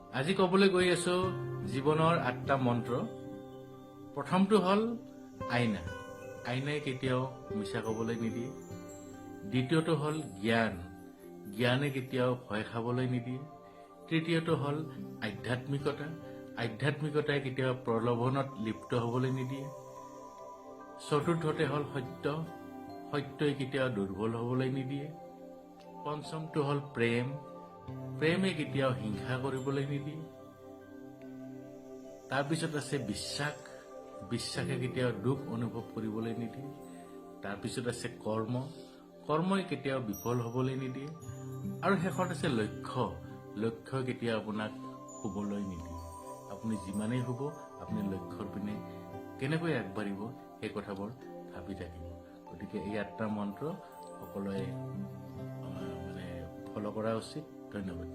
আজি ক'বলৈ গৈ আছো জীৱনৰ 8টা মন্ত্ৰ। প্ৰথমটো হ'ল আইনা। আইনাই কেতিয়াও মিছা ক'বলৈ নিদিয়ে। দ্বিতীয়টো হ'ল জ্ঞান। জ্ঞানে কেতিয়াও ভয় খাবলৈ নিদিয়ে। তৃতীয়টো হ'ল আধ্যাত্মিকতা। আধ্যাত্মিকতাই কেতিয়াও প্ৰলোভনত লিপ্ত হ'বলৈ নিদিয়ে। চতুৰ্থতে হ'ল সত্য। সত্যই কেতিয়াও দুৰ্বল হ'বলৈ নিদিয়ে। পঞ্চমটো হ'ল প্ৰেম। প্ৰেমে কেতিয়াও হিংসা কৰিবলৈ নিদিয়ে। তাৰপিছত আছে বিশ্বাস। বিশ্বাসে কেতিয়াও দুখ অনুভৱ কৰিবলৈ নিদিয়ে। তাৰপিছত আছে কৰ্ম। কৰ্মই কেতিয়াও বিফল হ'বলৈ নিদিয়ে। আৰু শেষত আছে লক্ষ্য। লক্ষ্যই কেতিয়াও আপোনাক শুবলৈ নিদিয়ে। আপুনি যিমানেই শুব, আপুনি লক্ষ্যৰ পিনে কেনেকৈ আগবাঢ়িব সেই কথাবোৰ ভাবি থাকিব। গতিকে এই 8টা মন্ত্ৰ সকলোৱে ফল' কৰা উচিত। ধন্যবাদ।